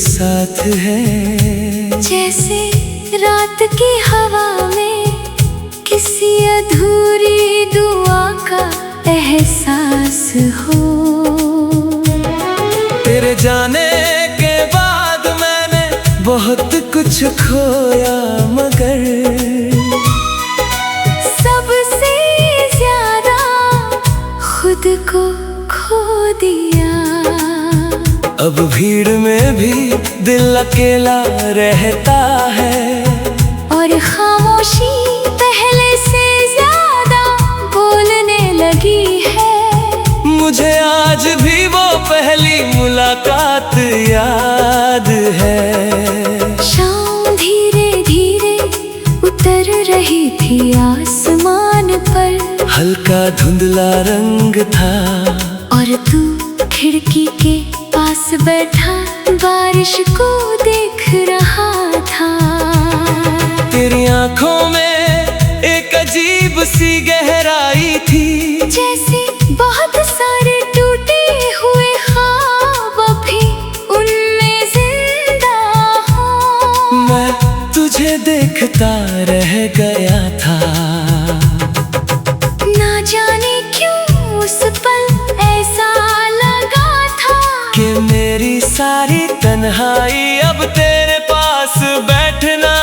साथ है। जैसे रात की हवा में किसी अधूरी दुआ का एहसास हो। तेरे जाने के बाद मैंने बहुत कुछ खोया, मगर सबसे ज्यादा खुद को खो दिया। अब भीड़ में भी दिल अकेला रहता है, और खामोशी पहले से ज्यादा बोलने लगी है। मुझे आज भी वो पहली मुलाकात याद है। शाम धीरे धीरे उतर रही थी आसमान पर, हल्का धुंधला रंग था, और तू खिड़की के पास बैठा बारिश को देख रहा था। तेरी आंखों में एक अजीब सी गहराई थी, जैसे बहुत सारे टूटे हुए ख्वाब भी उनमें जिंदा हो। मैं तुझे देखता रह गया था। ना जाने क्यों उस पल ऐसा लगा था कि मेरी सारी तन्हाई अब तेरे पास बैठना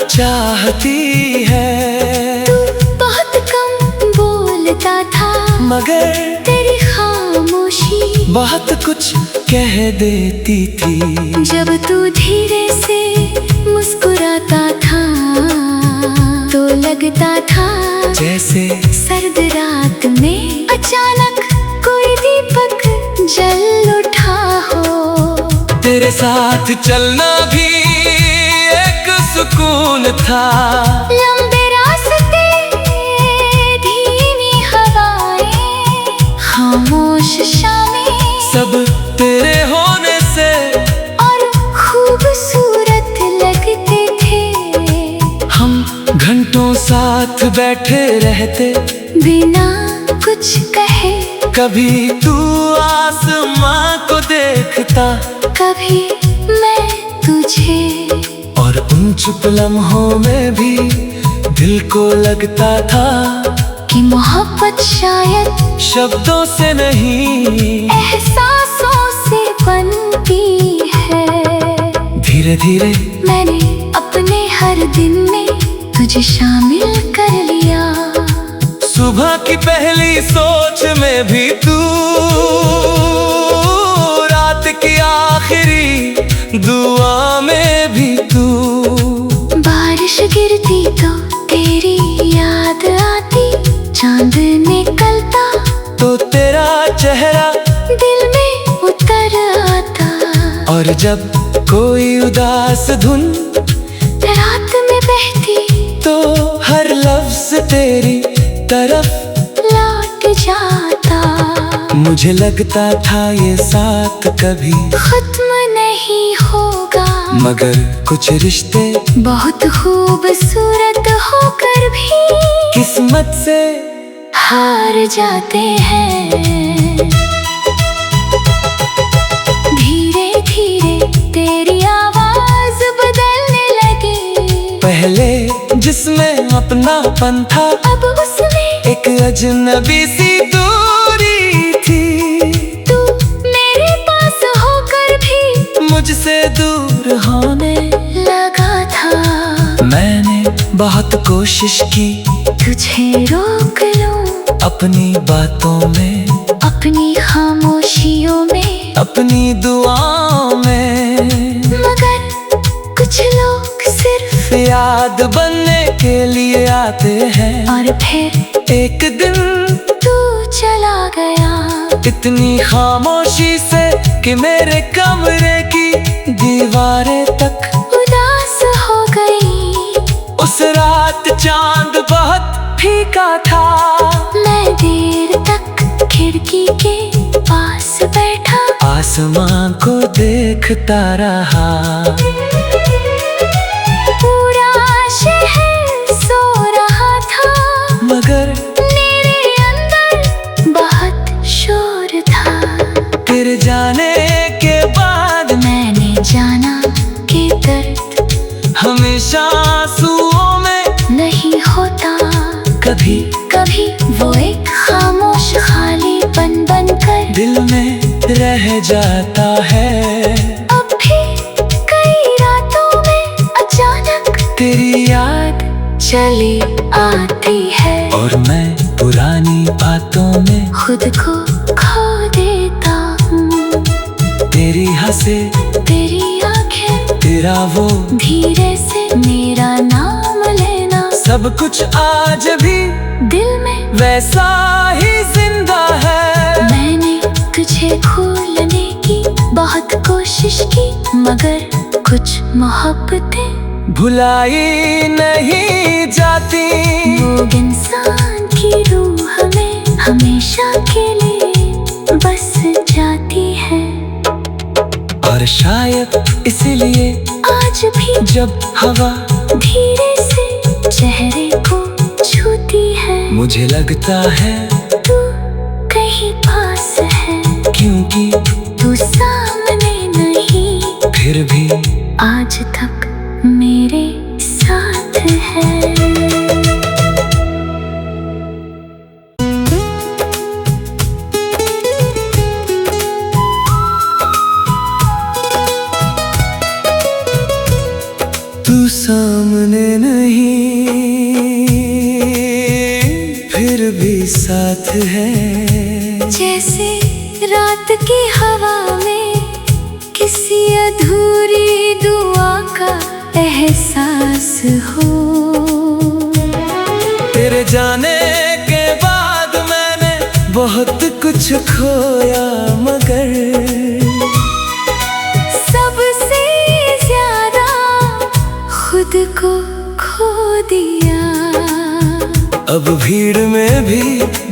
चाहती है। तू बहुत कम बोलता था, मगर तेरी खामोशी बहुत कुछ कह देती थी। जब तू धीरे से मुस्कुराता था तो लगता था जैसे सर्द रात में अचानक कोई दीपक जल उठा हो। तेरे साथ चलना भी एक सुकून था। लंबे रास्ते, धीमी हवाएं, खामोश शामें, सब तेरे होने से और खूबसूरत लगते थे। हम घंटों साथ बैठे रहते बिना कुछ कहे। कभी तू आसमां को देखता, कभी मैं तुझे, और उन चुप लम्हों में भी दिल को लगता था कि मोहब्बत शायद शब्दों से नहीं एहसासों से बनती है। धीरे धीरे मैंने अपने हर दिन में तुझे शामिल कर लिया। सुबह की पहली सोच में भी तू, रात की आखिरी दुआ में भी तू। बारिश गिरती तो तेरी याद आती, चांद निकलता तो तेरा चेहरा दिल में उतर आता। और जब कोई उदास धुन रात में बहती तो हर लफ्ज तेरी तरफ लौट जाता। मुझे लगता था ये साथ कभी खत्म नहीं होगा, मगर कुछ रिश्ते बहुत खूबसूरत होकर भी किस्मत से हार जाते हैं। धीरे धीरे तेरी आवाज बदलने लगी। पहले जिसमें अपनापन था, अब उसमें एक अजनबी सी दूरी थी। तू मेरे पास होकर भी मुझसे दूर होने लगा था। मैंने बहुत कोशिश की तुझे रोक लूं अपनी बातों में, अपनी खामोशियों में, अपनी दुआओं में, मगर कुछ लोग सिर्फ याद बनने के लिए आते हैं। और फिर एक दिन तू चला गया, इतनी खामोशी से कि मेरे कमरे की दीवारें तक उदास हो गई। उस रात चांद बहुत फीका था। मैं देर तक खिड़की के पास बैठा, आसमां को देखता रहा। पूरा शहर सो रहा था, मगर मेरे अंदर बहुत शोर था। तेरे जाने के बाद मैंने जाना बारिश आंसुओं में नहीं होता कभी कभी वो एक खामोश खालीपन बनकर दिल में रह जाता है। अब भी कई रातों में अचानक तेरी याद चली आती है और मैं पुरानी बातों में खुद को खो देता हूँ। तेरी हंसे तेरी आंखें तेरा वो धीरे से मेरा नाम लेना, सब कुछ आज भी दिल में वैसा ही जिंदा है। मैंने तुझे भूलने की बहुत कोशिश की, मगर कुछ मोहब्बतें भुलाई नहीं जाती। वो इंसान की रूह में हमेशा के लिए बस जाती है। और शायद इसलिए आज भी जब हवा धीरे से चेहरे को छूती है, मुझे लगता है तू कहीं पास है, क्योंकि तू सामने नहीं, फिर भी आज तक मेरे साथ है। तू सामने नहीं, फिर भी साथ है। जैसे रात की हवा में किसी अधूरी दुआ का एहसास हो। तेरे जाने के बाद मैंने बहुत कुछ खोया, मगर सबसे ज्यादा खुद को खो दिया। अब भीड़ में भी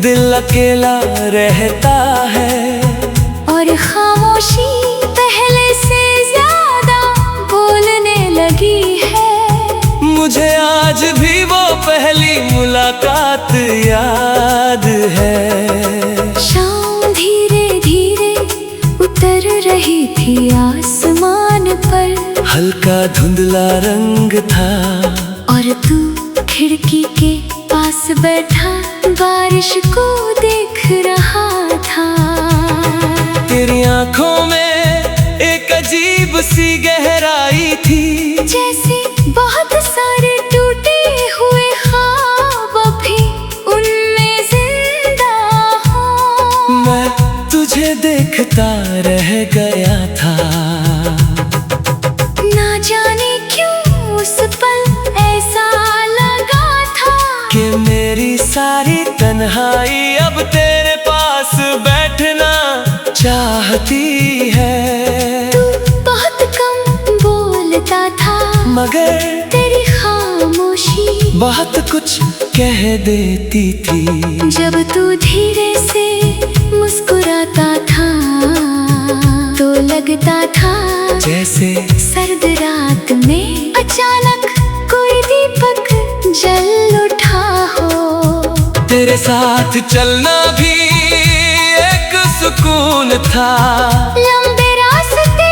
दिल अकेला रहता है, और खामोशी पहले से ज्यादा बोलने लगी है। मुझे आज भी वो पहली मुलाकात याद है। शाम धीरे धीरे उतर रही थी आसमान पर, हल्का धुंधला रंग था और तू खिड़की के पास बैठा बारिश को देख रहा था। तेरी आंखों में एक अजीब सी गहराई थी, जैसे बहुत सारे टूटे हुए ख्वाब भी उनमें जिंदा हो। मैं तुझे देखता रह गया था। ना जाने क्यों उस पल ऐसा लगा था कि मेरी सारी तन्हाई अब तेरे पास बैठना चाहती है। तू बहुत कम बोलता था, मगर तेरी खामोशी बहुत कुछ कह देती थी। जब तू धीरे से मुस्कुराता था तो लगता था जैसे सर्द रात में अचानक कोई दीपक जल उठा हो। तेरे साथ चलना भी एक सुकून था। लंबे रास्ते,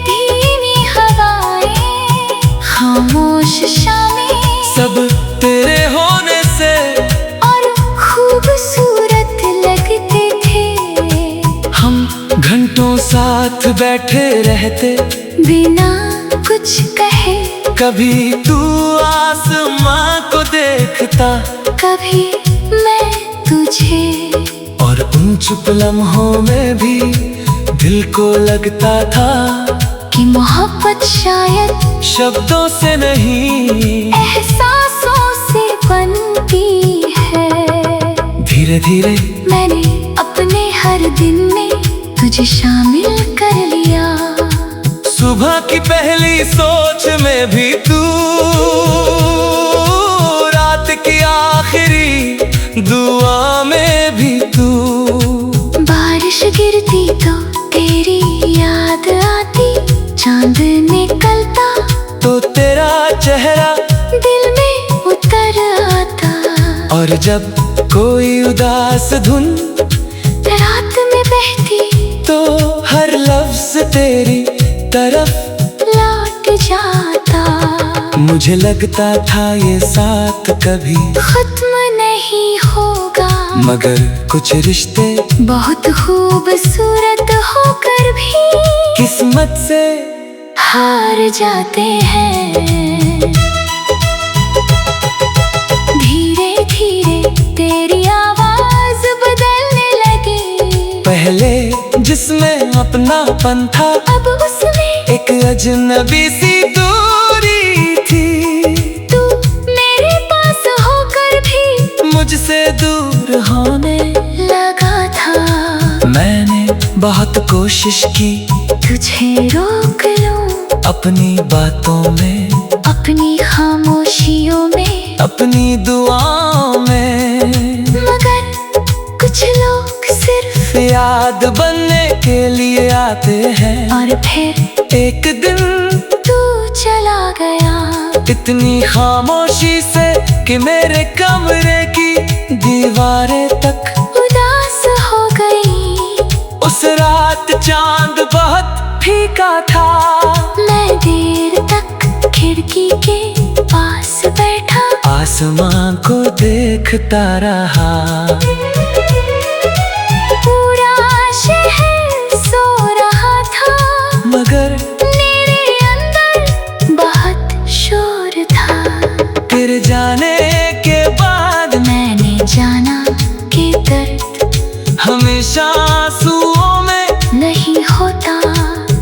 धीमी हवाएं, खामोश शामें, सब तेरे होने से और खूबसूरत लगते थे। हम घंटों साथ बैठे रहते बिना कुछ कहे, कभी तू आसमां को देखता, कभी मैं तुझे, और उन चुप लम्हों में भी दिल को लगता था कि मोहब्बत शायद शब्दों से नहीं एहसासों से बनती है। धीरे धीरे मैंने अपने हर दिन में तुझे शामिल कर लिया। सुबह की पहली सोच में भी तू, रात की आखिरी दुआ में भी तू। बारिश गिरती तो तेरी याद आती, चांद निकलता तो तेरा चेहरा दिल में उतर आता। और जब कोई उदास धुन रात में बहती तो हर लफ्ज तेरी तरफ लौट जाता। मुझे लगता था ये साथ कभी खत्म नहीं होगा, मगर कुछ रिश्ते बहुत खूबसूरत होकर भी किस्मत से हार जाते हैं। धीरे धीरे तेरी आवाज बदलने लगी। पहले जिसमें अपनापन था, अब उसमें एक अजनबी सी दूरी थी। तू मेरे पास होकर भी मुझसे दूर होने लगा था। मैंने बहुत कोशिश की तुझे रोक लूं अपनी बातों में, अपनी खामोशियों में, अपनी दुआओं में, मगर कुछ लोग सिर्फ याद बनने के लिए आते हैं। और फिर एक दिन तू चला गया, इतनी खामोशी से कि मेरे कमरे की दीवारें तक उदास हो गई। उस रात चांद बहुत फीका था। मैं देर तक खिड़की के पास बैठा, आसमां को देखता रहा। पूरा शहर सो रहा था, मगर मेरे अंदर बहुत शोर था। तेरे जाने के बाद मैंने जाना कि दर्द हमेशा आंसुओं में नहीं होता।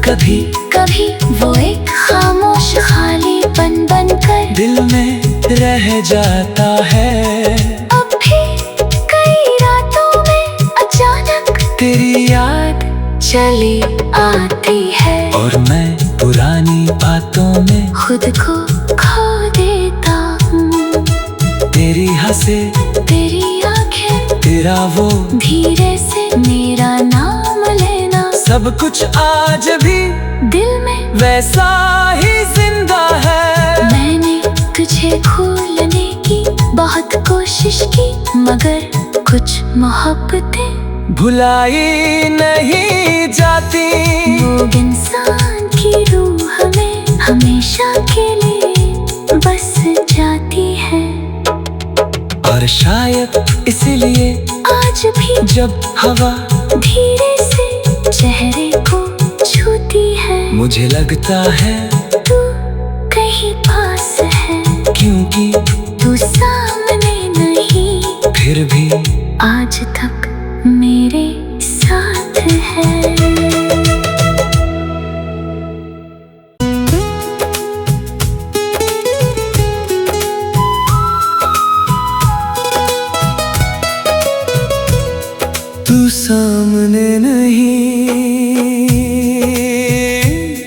कभी कभी वो एक खामोश खालीपन बनकर दिल में रह जाता है। अब भी कई रातों में अचानक तेरी याद चली आती है, और मैं पुरानी बातों में खुद को खो देता हूँ। तेरी हंसे, तेरी आंखें, तेरा वो धीरे से मेरा नाम लेना, सब कुछ आज भी दिल में वैसा ही जिंदा है। मैंने तुझे भूलने की बहुत कोशिश की, मगर कुछ मोहब्बतें भुलाई नहीं जाती। वो इंसान की रूह में हमेशा के लिए बस जाती है। और शायद इसलिए आज भी जब हवा धीरे से चेहरे को छूती है, मुझे लगता है तू कहीं पास है, क्योंकि तू सामने नहीं, फिर भी आज तक मेरे साथ है। तू सामने नहीं,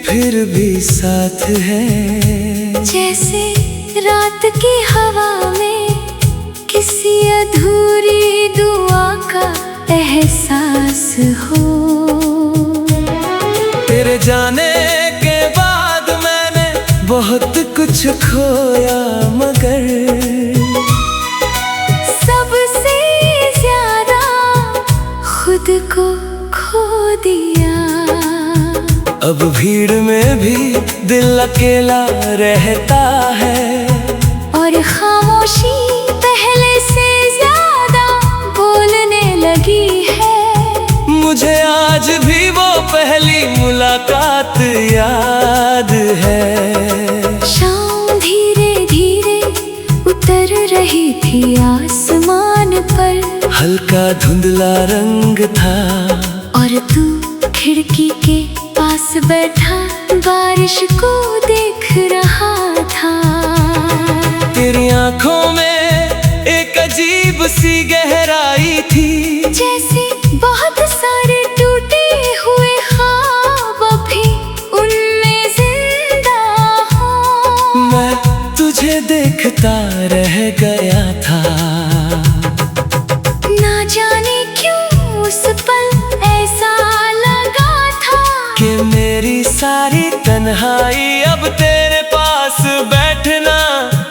फिर भी साथ है। जैसे रात की हवा में किसी अधूरी दुआ का एहसास हो। तेरे जाने के बाद मैंने बहुत कुछ खोया, मगर सबसे ज्यादा खुद को खो दिया। अब भीड़ में भी दिल अकेला रहता है, और खामोशी पहले से ज्यादा बोलने लगी है। मुझे आज भी वो पहली मुलाकात याद है। शाम धीरे धीरे उतर रही थी आसमान पर, हल्का धुंधला रंग था, और तू खिड़की के पास बैठा बारिश को देख रहा था। तेरी आंखों में एक अजीब सी गहराई थी, जैसे बहुत सारे टूटे हुए ख्वाब भी उनमें जिंदा हो। मैं तुझे देखता रह गया था। ना जाने क्यों उस पल ऐसा लगा था कि मेरी सारी तन्हाई अब तेरे पास बैठना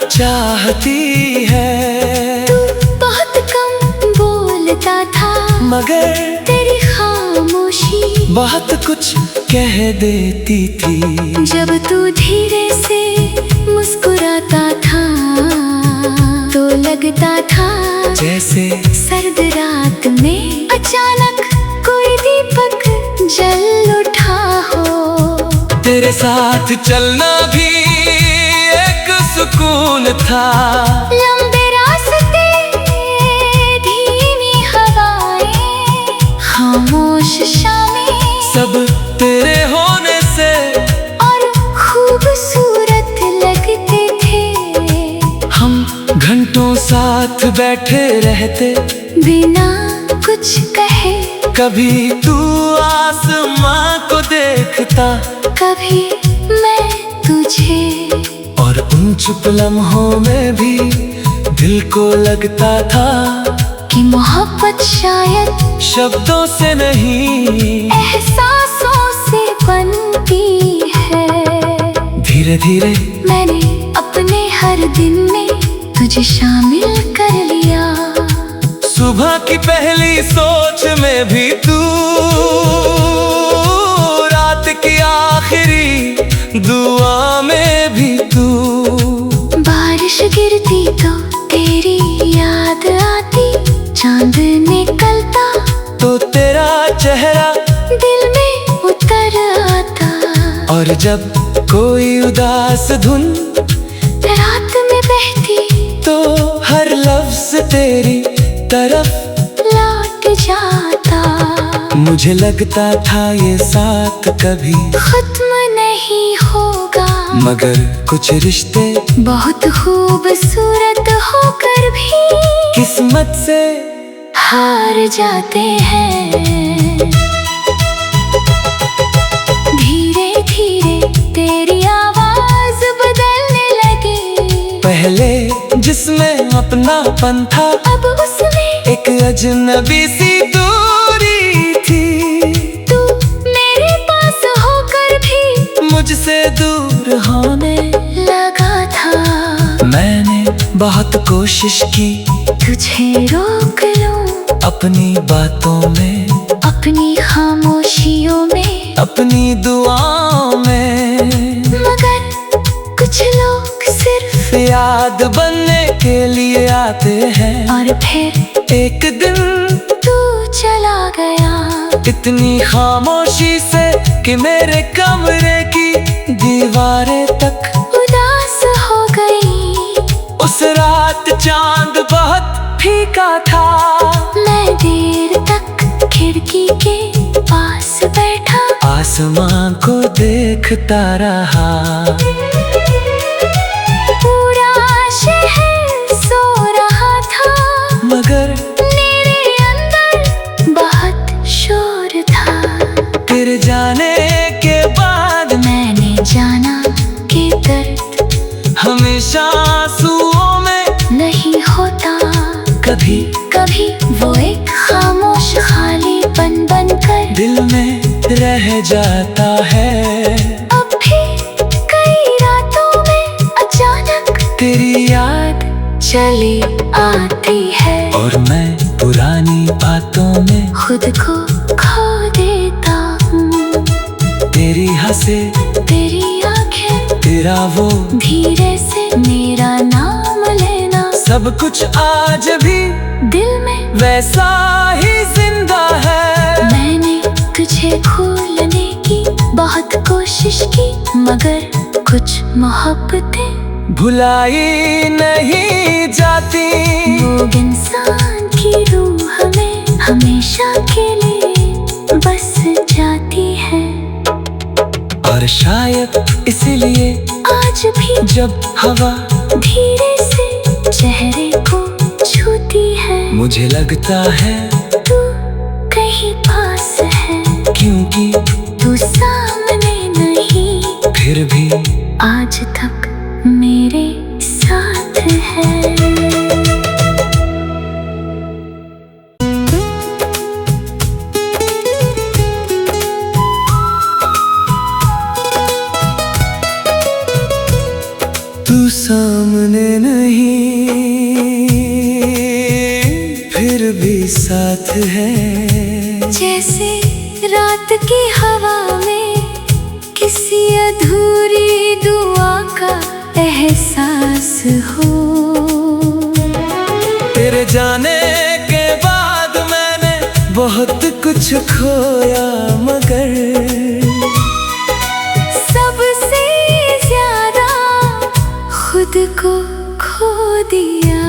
चाहती है। तू बहुत कम बोलता था, मगर तेरी खामोशी बहुत कुछ कह देती थी। जब तू धीरे से मुस्कुराता था तो लगता था जैसे सर्द रात में अचानक कोई दीपक जल उठा हो। तेरे साथ चलना भी एक सुकून था। लंबे रास्ते, धीमी हवाएं, खामोश शामें, सब तेरे होने से और खूबसूरत लगते थे। हम घंटों साथ बैठे रहते बिना कुछ कहे। कभी तू आसमां को देखता, कभी मैं तुझे, और उन चुप लम्हों में भी दिल को लगता था कि मोहब्बत शायद शब्दों से नहीं एहसासों से बनती है। धीरे धीरे मैंने अपने हर दिन में तुझे शामिल कर लिया। सुबह की पहली सोच में भी तू, रात की आखिरी दुआ में भी तू। बारिश गिरती तो तेरी याद आती, चांद निकलता तो तेरा चेहरा दिल में उतर आता। और जब कोई उदास धुन रात में बहती तो हर लफ्ज तेरी तरफ लौट जाता। मुझे लगता था ये साथ कभी खत्म नहीं होगा, मगर कुछ रिश्ते बहुत खूबसूरत होकर भी किस्मत से हार जाते हैं। धीरे धीरे तेरी आवाज बदलने लगी। पहले जिसमें अपनापन था, अब उसमें एक अजनबी सी दूरी थी। तू मेरे पास होकर भी मुझसे दूर होने लगा था। मैंने बहुत कोशिश की तुझे रोक लूं अपनी बातों में, अपनी खामोशियों में, अपनी दुआओं में, मगर कुछ लोग सिर्फ याद बनने के लिए आते हैं। और फिर एक दिन तू चला गया, इतनी खामोशी से कि मेरे कमरे की दीवारें तक उदास हो गई। उस रात चांद बहुत फीका था। मैं देर तक खिड़की के पास बैठा, आसमां को देखता रहा। पूरा शहर सो रहा था, मगर मेरे अंदर बहुत शोर था। फिर जाने के बाद मैंने जाना कि दर्द हमेशा आंसुओं में नहीं होता। कभी कभी वो एक खामोश खालीपन बनकर दिल में रह जाता है। अब भी कई रातों में अचानक तेरी याद चली आती है, और मैं पुरानी बातों में खुद को खो देता हूँ। तेरी हंसे, तेरी आंखें, तेरा वो धीरे से मेरा नाम लेना, सब कुछ आज भी दिल में वैसा ही जिंदा है। मैंने तुझे भूलने की बहुत कोशिश की, मगर कुछ मोहब्बतें भुलाई नहीं जाती। वो इंसान की रूह में हमेशा के लिए बस जाती है। और शायद इसीलिए आज भी जब हवा धीरे से चेहरे को छूती है, मुझे लगता है तू कहीं पास है। क्योंकि तू सामने नहीं, फिर भी आज तक मेरे साथ है। तू सामने नहीं, फिर भी साथ है। जैसे रात की अधूरी दुआ का एहसास हो। तेरे जाने के बाद मैंने बहुत कुछ खोया, मगर सबसे ज्यादा खुद को खो दिया।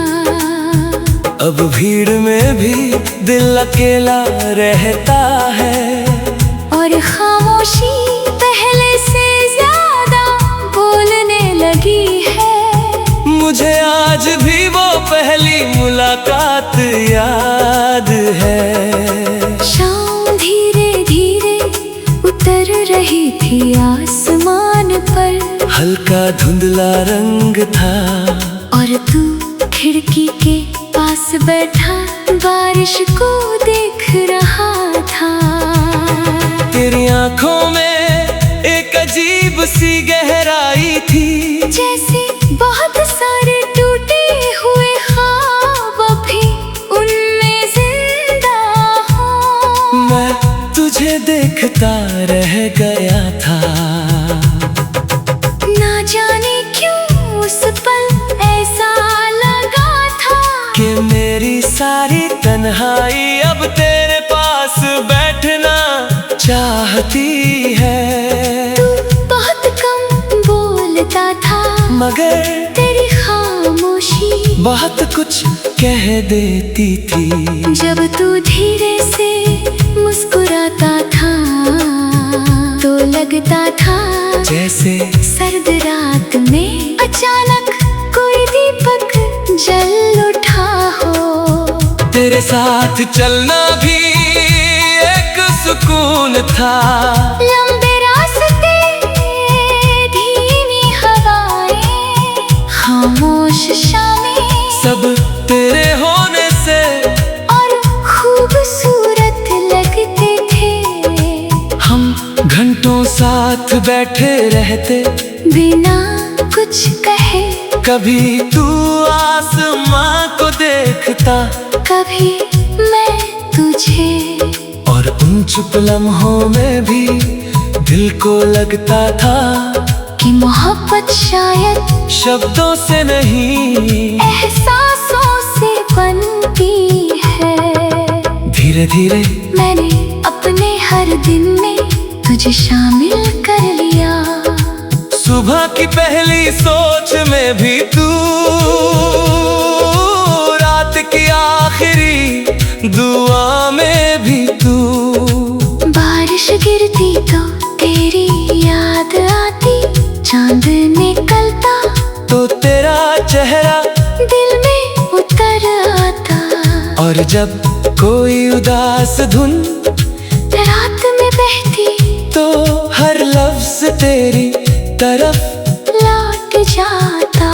अब भीड़ में भी दिल अकेला रहता है, और खामोशी पहले से ज्यादा बोलने लगी है। मुझे आज भी वो पहली मुलाकात याद है। शाम धीरे धीरे उतर रही थी आसमान पर, हल्का धुंधला रंग था, और तू खिड़की के पास बैठा बारिश को देख रहा था। तेरी आंखों में एक अजीब सी गहराई थी, जैसे बहुत सारे टूटे हुए ख्वाब भी उनमें जिंदा हो। मैं तुझे देखता रह गया था, ना जाने क्यों उस पल ऐसा लगा था कि मेरी सारी तन्हाई अब तेरे पास बैठना चाहती है। तू बहुत कम बोलता था, मगर तेरी खामोशी बहुत कुछ कह देती थी। जब तू धीरे से मुस्कुराता था तो लगता था जैसे सर्द रात में अचानक कोई दीपक जल उठा हो। तेरे साथ चलना भी एक सुकून था। लंबे रास्ते, धीमी हवाएं, खामोश शामें, सब तेरे होने से और खूबसूरत लगते थे। हम घंटों साथ बैठे रहते, बिना कुछ कहे। कभी तू आसमां को देखता, कभी मैं तुझे, और उन चुप लम्हों में भी दिल को लगता था कि मोहब्बत शायद शब्दों से नहीं एहसासों से बनती है। धीरे धीरे मैंने अपने हर दिन में तुझे शामिल कर लिया। सुबह की पहली सोच में भी तू, रात की आखिरी दुआ में भी तू। बारिश गिरती तो तेरी याद आती, चांद निकलता तो तेरा चेहरा दिल में उतर आता। और जब कोई उदास धुन रात में बहती तो हर लफ्ज तेरी तरफ लौट जाता।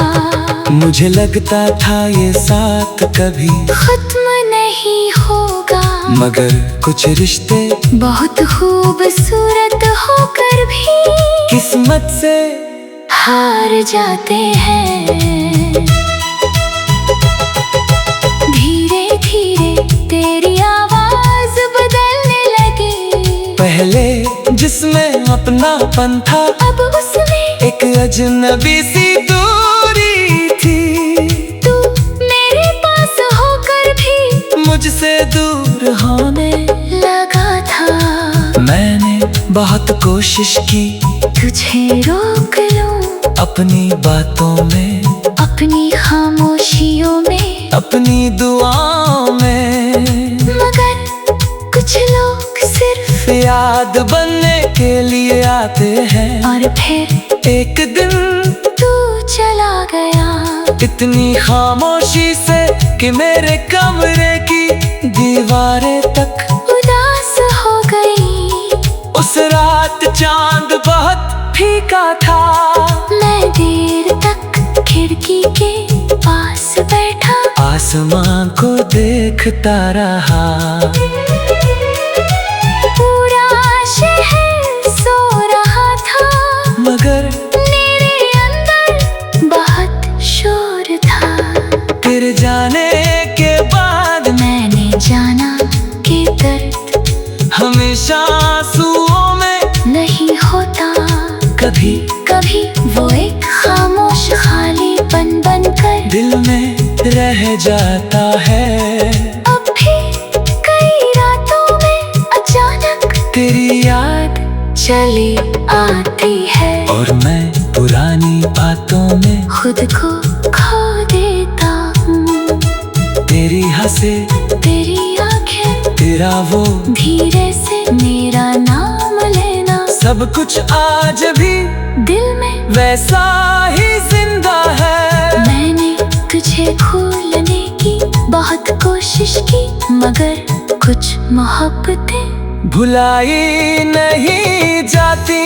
मुझे लगता था ये साथ कभी खत्म नहीं होगा, मगर कुछ रिश्ते बहुत खूबसूरत होकर भी किस्मत से हार जाते हैं। धीरे धीरे तेरी आवाज बदलने लगी। पहले जिसमें अपनापन था, अब उसमें एक अजनबी सी दूरी थी। तू मेरे पास होकर भी मुझसे दूर होने लगा था। मैंने बहुत कोशिश की तुझे रोक लूं अपनी बातों में, अपनी खामोशियों में, अपनी दुआओं में, मगर कुछ लोग सिर्फ याद बनने के लिए आते हैं। और फिर एक दिन तू चला गया, इतनी खामोशी से कि मेरे कमरे की दीवारें तक उदास हो गई। उस रात चांद बहुत फीका था। मैं देर तक खिड़की के पास बैठा, आसमां को देखता रहा। पूरा शहर सो रहा था, मगर मेरे अंदर बहुत शोर था। तेरे जाने के बाद मैंने जाना कि दर्द हमेशा आंसुओं में नहीं होता। कभी कभी वो एक खामोश खालीपन बनकर दिल में रह जाता है। अब भी कई रातों में अचानक तेरी याद चली आती है और मैं पुरानी बातों में खुद को खो देता हूँ। तेरी हंसे, तेरी आंखें, तेरा वो धीरे से मेरा नाम लेना, सब कुछ आज भी दिल में वैसा ही जिंदा है। मैंने तुझे खोलने की बहुत कोशिश की, मगर कुछ मोहब्बतें भुलाई नहीं जाती।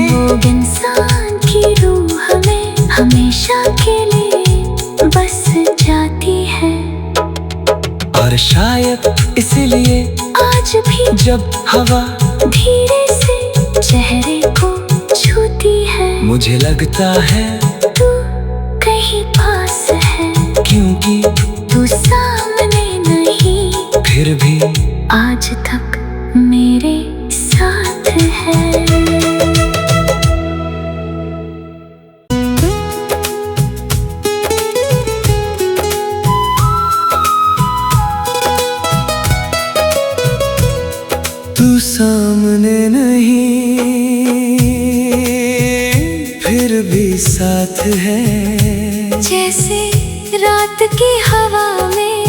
वो इंसान की रूह में हमेशा के लिए बस जाती है। और शायद इसीलिए आज भी जब हवा धीरे से चेहरे को छूती है, मुझे लगता है तू कहीं पास है, क्योंकि तू सामने नहीं, फिर भी आज तक मेरे साथ है। तू सामने नहीं, फिर भी साथ है। जैसे रात की हवा में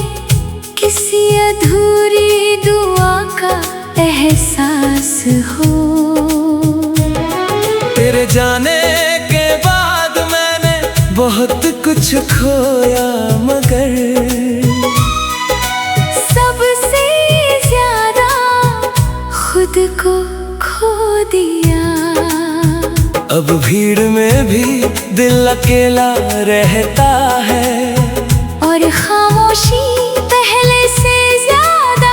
किसी अधूरी दुआ का एहसास हो। तेरे जाने के बाद मैंने बहुत कुछ खोया, मगर सबसे ज्यादा खुद को खो दिया। अब भीड़ में भी दिल अकेला रहता है, और खामोशी पहले से ज्यादा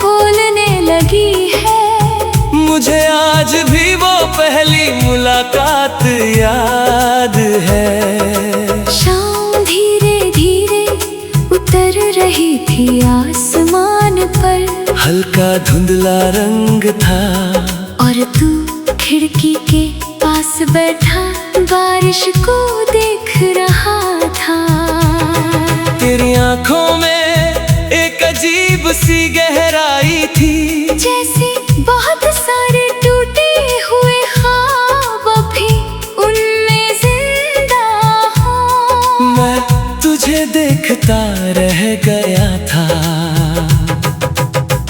बोलने लगी है। मुझे आज भी वो पहली मुलाकात याद है। शाम धीरे धीरे उतर रही थी आसमान पर, हल्का धुंधला रंग था और तू खिड़की के पास बैठा बारिश को देख रहा था। तेरी आंखों में एक अजीब सी गहराई थी, जैसे बहुत सारे टूटे हुए ख्वाब भी उनमें जिंदा हो। मैं तुझे देखता रह गया था,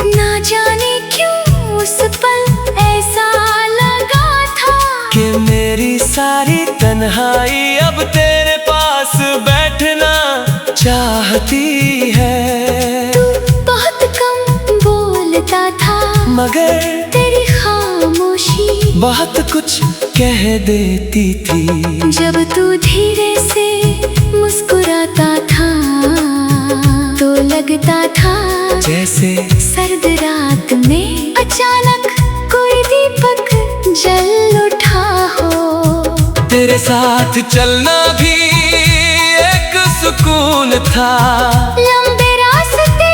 ना जाने क्यों उस पल ऐसा लगा था कि मेरी सारी तन्हाई अब तेरे पास बैठना चाहती है। तू बहुत कम बोलता था, मगर तेरी खामोशी बहुत कुछ कह देती थी। जब तू धीरे से मुस्कुराता था तो लगता था जैसे सर्द रात में अचानक कोई दीपक जल उठा हो। तेरे साथ चलना भी एक सुकून था। लंबे रास्ते,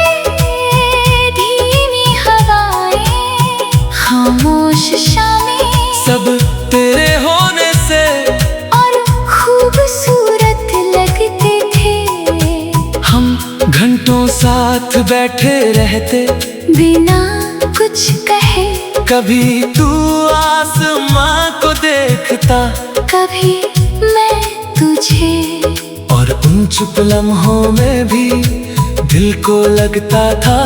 धीमी हवाएं, खामोश शामें, सब तेरे होने से और खूबसूरत लगते थे। हम घंटों साथ बैठे रहते बिना कुछ कहे, कभी तू आसमां को देखता, कभी मैं तुझे, और उन चुप लम्हों में भी दिल को लगता था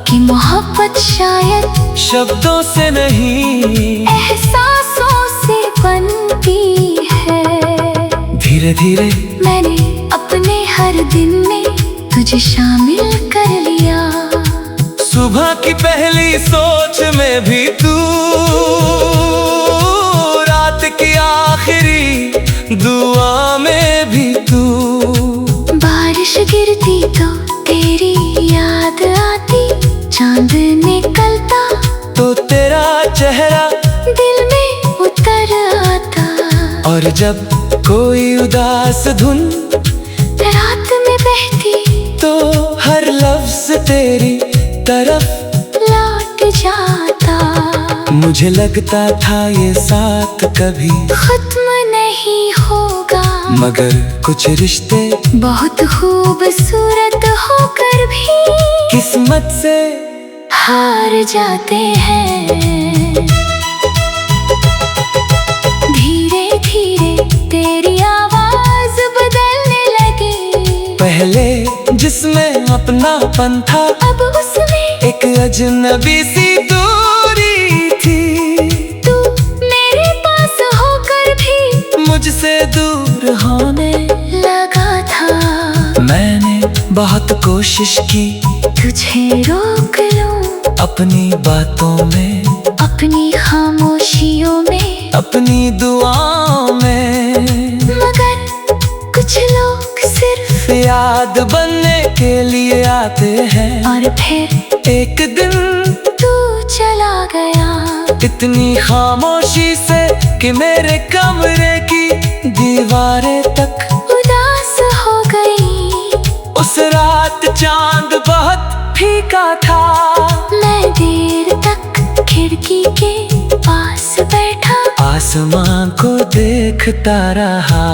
कि मोहब्बत शायद शब्दों से नहीं एहसासों से बनती है। धीरे धीरे मैंने अपने हर दिन में तुझे शामिल कर लिया। सुबह की पहली सोच में भी तू, रात की आखिरी दुआ में भी तू। बारिश गिरती तो तेरी याद आती, चांद निकलता तो तेरा चेहरा दिल में उतर आता। और जब कोई उदास धुन रात में बहती तो हर लफ्ज तेरी तरफ लौट जाता। मुझे लगता था ये साथ कभी खत्म नहीं मगर कुछ रिश्ते बहुत खूबसूरत होकर भी किस्मत से हार जाते हैं। धीरे धीरे तेरी आवाज बदलने लगी। पहले जिसमें अपनापन था, अब उसमें एक अजनबी सी दूरी थी। तू मेरे पास होकर भी मुझसे दूर होने लगा था। मैंने बहुत कोशिश की तुझे रोक लूं अपनी बातों में, अपनी खामोशियों में, अपनी दुआओं में, मगर कुछ लोग सिर्फ याद बनने के लिए आते हैं। और फिर एक दिन तू चला गया, इतनी खामोशी से कि मेरे कमरे की दीवारें तक उदास हो गई। उस रात चांद बहुत फीका था। मैं देर तक खिड़की के पास बैठा, आसमां को देखता रहा।